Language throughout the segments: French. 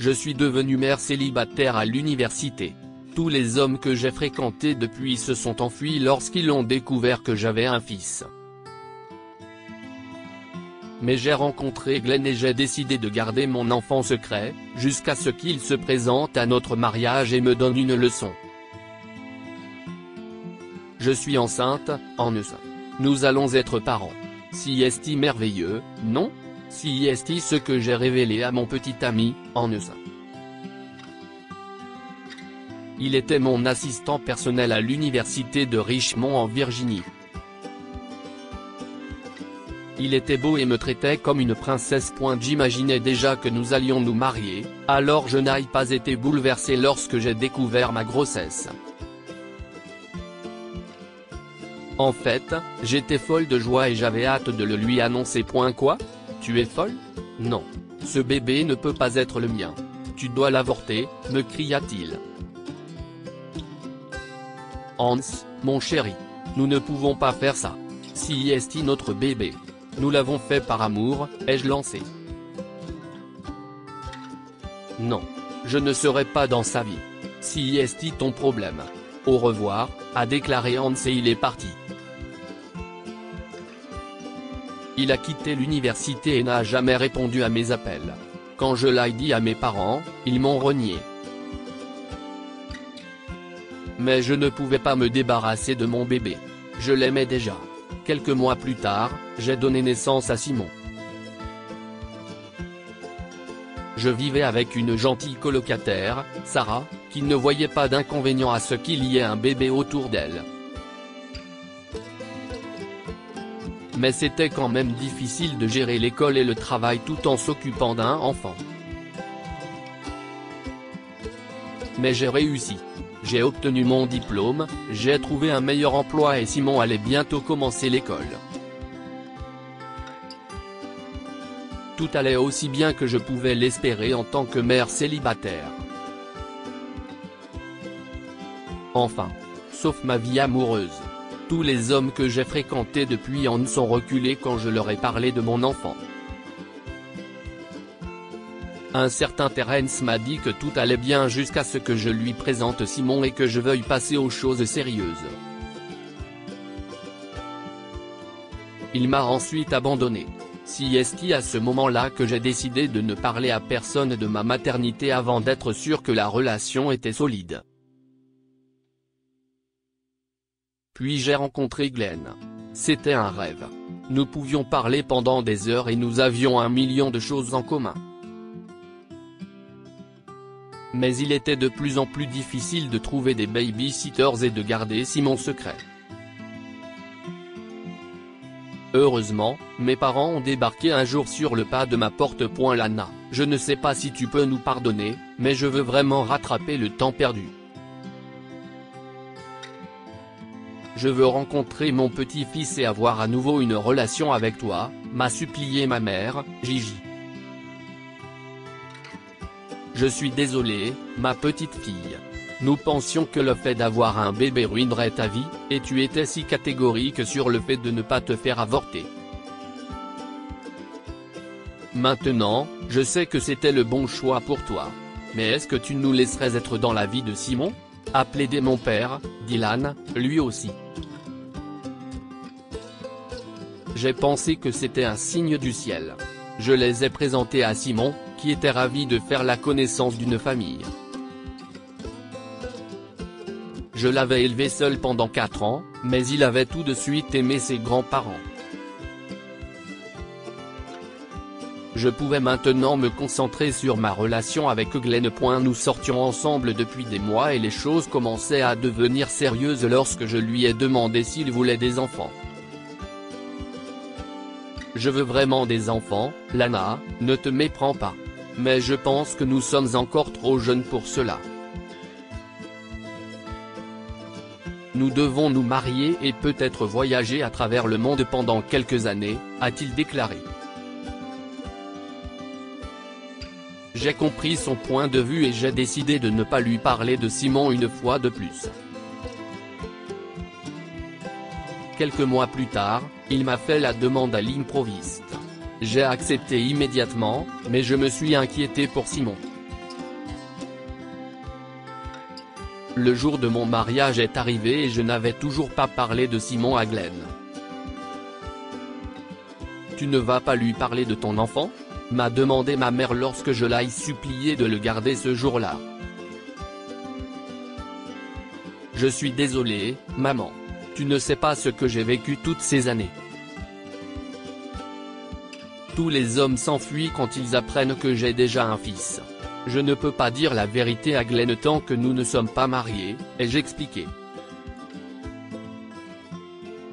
Je suis devenu mère célibataire à l'université. Tous les hommes que j'ai fréquentés depuis se sont enfuis lorsqu'ils ont découvert que j'avais un fils. Mais j'ai rencontré Glenn et j'ai décidé de garder mon enfant secret, jusqu'à ce qu'il se présente à notre mariage et me donne une leçon. Je suis enceinte, en USA. Nous allons être parents. Si est-il merveilleux, non? Si est-il ce que j'ai révélé à mon petit ami, en USA. Il était mon assistant personnel à l'université de Richmond en Virginie. Il était beau et me traitait comme une princesse. J'imaginais déjà que nous allions nous marier, alors je n'ai pas été bouleversé lorsque j'ai découvert ma grossesse. En fait, j'étais folle de joie et j'avais hâte de le lui annoncer. Quoi? Tu es folle? Non. Ce bébé ne peut pas être le mien. Tu dois l'avorter, me cria-t-il. Hans, mon chéri. Nous ne pouvons pas faire ça. Si est notre bébé. Nous l'avons fait par amour, ai-je lancé. Non. Je ne serai pas dans sa vie. Si est ton problème. Au revoir, a déclaré Hans et il est parti. Il a quitté l'université et n'a jamais répondu à mes appels. Quand je l'ai dit à mes parents, ils m'ont renié. Mais je ne pouvais pas me débarrasser de mon bébé. Je l'aimais déjà. Quelques mois plus tard, j'ai donné naissance à Simon. Je vivais avec une gentille colocataire, Sarah, qui ne voyait pas d'inconvénient à ce qu'il y ait un bébé autour d'elle. Mais c'était quand même difficile de gérer l'école et le travail tout en s'occupant d'un enfant. Mais j'ai réussi. J'ai obtenu mon diplôme, j'ai trouvé un meilleur emploi et Simon allait bientôt commencer l'école. Tout allait aussi bien que je pouvais l'espérer en tant que mère célibataire. Enfin. Sauf ma vie amoureuse. Tous les hommes que j'ai fréquentés depuis en sont reculés quand je leur ai parlé de mon enfant. Un certain Terence m'a dit que tout allait bien jusqu'à ce que je lui présente Simon et que je veuille passer aux choses sérieuses. Il m'a ensuite abandonné. Si est à ce moment-là que j'ai décidé de ne parler à personne de ma maternité avant d'être sûr que la relation était solide. Puis j'ai rencontré Glenn. C'était un rêve. Nous pouvions parler pendant des heures et nous avions 1 million de choses en commun. Mais il était de plus en plus difficile de trouver des baby-sitters et de garder Simon secret. Heureusement, mes parents ont débarqué un jour sur le pas de ma porte. Lana, je ne sais pas si tu peux nous pardonner, mais je veux vraiment rattraper le temps perdu. Je veux rencontrer mon petit-fils et avoir à nouveau une relation avec toi, m'a supplié ma mère, Gigi. Je suis désolé, ma petite fille. Nous pensions que le fait d'avoir un bébé ruinerait ta vie, et tu étais si catégorique sur le fait de ne pas te faire avorter. Maintenant, je sais que c'était le bon choix pour toi. Mais est-ce que tu nous laisserais être dans la vie de Simon? A plaidé mon père, Dylan, lui aussi. J'ai pensé que c'était un signe du ciel. Je les ai présentés à Simon, qui était ravi de faire la connaissance d'une famille. Je l'avais élevé seul pendant 4 ans, mais il avait tout de suite aimé ses grands-parents. Je pouvais maintenant me concentrer sur ma relation avec Glenn. Nous sortions ensemble depuis des mois et les choses commençaient à devenir sérieuses lorsque je lui ai demandé s'il voulait des enfants. Je veux vraiment des enfants, Lana, ne te méprends pas. Mais je pense que nous sommes encore trop jeunes pour cela. Nous devons nous marier et peut-être voyager à travers le monde pendant quelques années, a-t-il déclaré. J'ai compris son point de vue et j'ai décidé de ne pas lui parler de Simon une fois de plus. Quelques mois plus tard, il m'a fait la demande à l'improviste. J'ai accepté immédiatement, mais je me suis inquiété pour Simon. Le jour de mon mariage est arrivé et je n'avais toujours pas parlé de Simon à Glenn. Tu ne vas pas lui parler de ton enfant ? M'a demandé ma mère lorsque je l'ai supplié de le garder ce jour-là. Je suis désolé, maman. Tu ne sais pas ce que j'ai vécu toutes ces années. Tous les hommes s'enfuient quand ils apprennent que j'ai déjà un fils. Je ne peux pas dire la vérité à Glenn tant que nous ne sommes pas mariés, ai-je expliqué.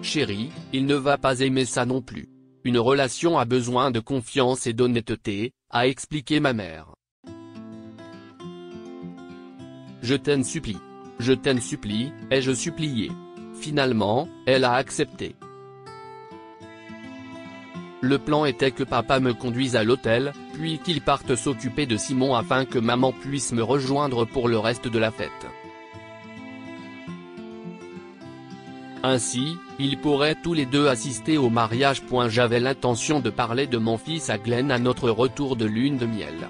Chérie, il ne va pas aimer ça non plus. Une relation a besoin de confiance et d'honnêteté, a expliqué ma mère. Je t'en supplie. Je t'en supplie, ai-je supplié. Finalement, elle a accepté. Le plan était que papa me conduise à l'hôtel, puis qu'il parte s'occuper de Simon afin que maman puisse me rejoindre pour le reste de la fête. Ainsi, ils pourraient tous les deux assister au mariage. J'avais l'intention de parler de mon fils à Glenn à notre retour de lune de miel.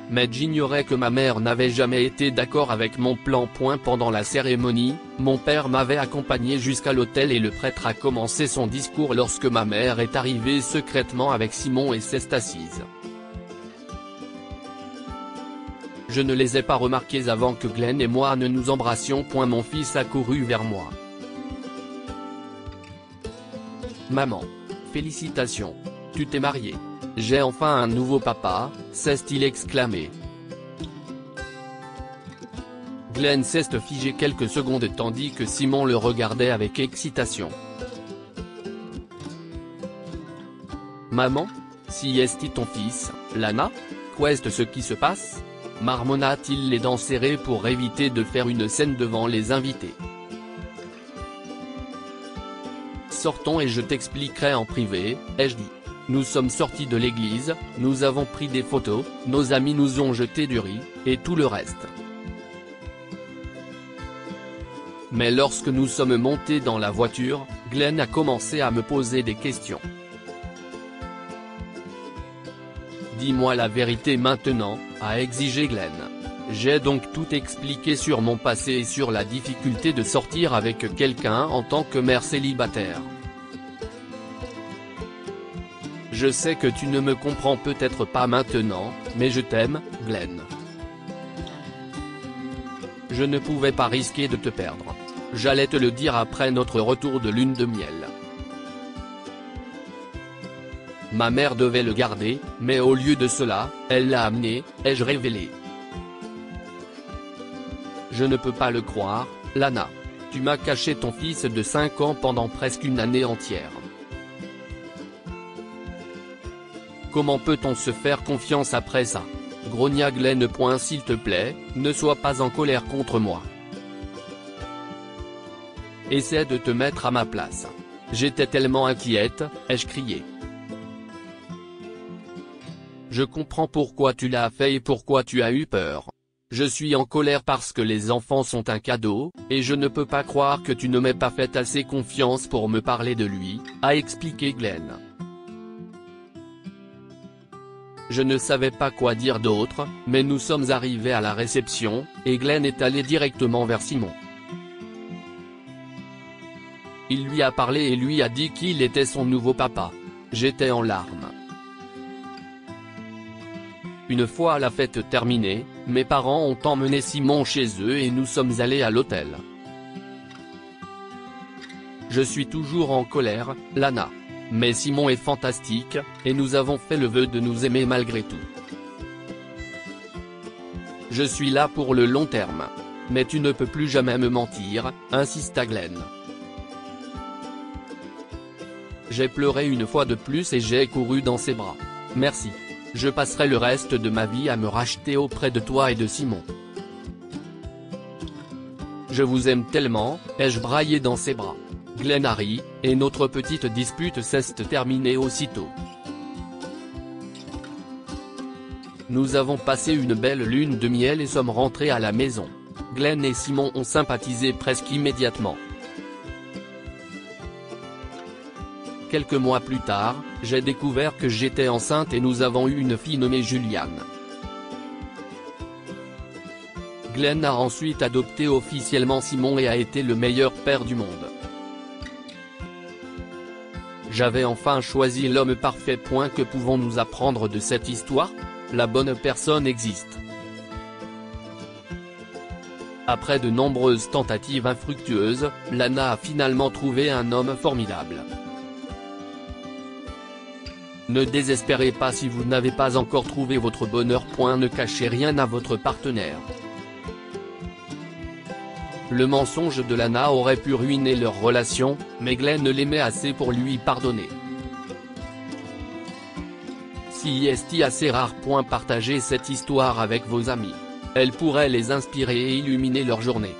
Mais j'ignorais que ma mère n'avait jamais été d'accord avec mon plan. Pendant la cérémonie, mon père m'avait accompagné jusqu'à l'hôtel et le prêtre a commencé son discours lorsque ma mère est arrivée secrètement avec Simon et s'est assise. Je ne les ai pas remarqués avant que Glenn et moi ne nous embrassions. Mon fils a couru vers moi. Maman. Félicitations. Tu t'es mariée. J'ai enfin un nouveau papa, s'est-il exclamé. Glenn s'est figé quelques secondes tandis que Simon le regardait avec excitation. Maman? Si est-il ton fils, Lana? Qu'est ce qui se passe? Marmonna-t-il les dents serrées pour éviter de faire une scène devant les invités. Sortons et je t'expliquerai en privé, ai-je dit. Nous sommes sortis de l'église, nous avons pris des photos, nos amis nous ont jeté du riz, et tout le reste. Mais lorsque nous sommes montés dans la voiture, Glenn a commencé à me poser des questions. Dis-moi la vérité maintenant, a exigé Glenn. J'ai donc tout expliqué sur mon passé et sur la difficulté de sortir avec quelqu'un en tant que mère célibataire. Je sais que tu ne me comprends peut-être pas maintenant, mais je t'aime, Glenn. Je ne pouvais pas risquer de te perdre. J'allais te le dire après notre retour de lune de miel. Ma mère devait le garder, mais au lieu de cela, elle l'a amené, ai-je révélé. Je ne peux pas le croire, Lana. Tu m'as caché ton fils de 5 ans pendant presque une année entière. Comment peut-on se faire confiance après ça? Grogna Glenn. S'il te plaît, ne sois pas en colère contre moi. Essaie de te mettre à ma place. J'étais tellement inquiète, ai-je crié. Je comprends pourquoi tu l'as fait et pourquoi tu as eu peur. Je suis en colère parce que les enfants sont un cadeau, et je ne peux pas croire que tu ne m'aies pas fait assez confiance pour me parler de lui, a expliqué Glenn. Je ne savais pas quoi dire d'autre, mais nous sommes arrivés à la réception, et Glenn est allé directement vers Simon. Il lui a parlé et lui a dit qu'il était son nouveau papa. J'étais en larmes. Une fois la fête terminée, mes parents ont emmené Simon chez eux et nous sommes allés à l'hôtel. Je suis toujours en colère, Lana. Mais Simon est fantastique, et nous avons fait le vœu de nous aimer malgré tout. Je suis là pour le long terme. Mais tu ne peux plus jamais me mentir, insista Glenn. J'ai pleuré une fois de plus et j'ai couru dans ses bras. Merci. Je passerai le reste de ma vie à me racheter auprès de toi et de Simon. Je vous aime tellement, ai-je braillé dans ses bras. Glenn a ri, et notre petite dispute s'est terminée aussitôt. Nous avons passé une belle lune de miel et sommes rentrés à la maison. Glenn et Simon ont sympathisé presque immédiatement. Quelques mois plus tard, j'ai découvert que j'étais enceinte et nous avons eu une fille nommée Juliane. Glenn a ensuite adopté officiellement Simon et a été le meilleur père du monde. J'avais enfin choisi l'homme parfait. Que pouvons-nous apprendre de cette histoire? La bonne personne existe. Après de nombreuses tentatives infructueuses, Lana a finalement trouvé un homme formidable. Ne désespérez pas si vous n'avez pas encore trouvé votre bonheur. Ne cachez rien à votre partenaire. Le mensonge de Lana aurait pu ruiner leur relation, mais Glenn l'aimait assez pour lui pardonner. Si c'est assez rare. Partagez cette histoire avec vos amis. Elle pourrait les inspirer et illuminer leur journée.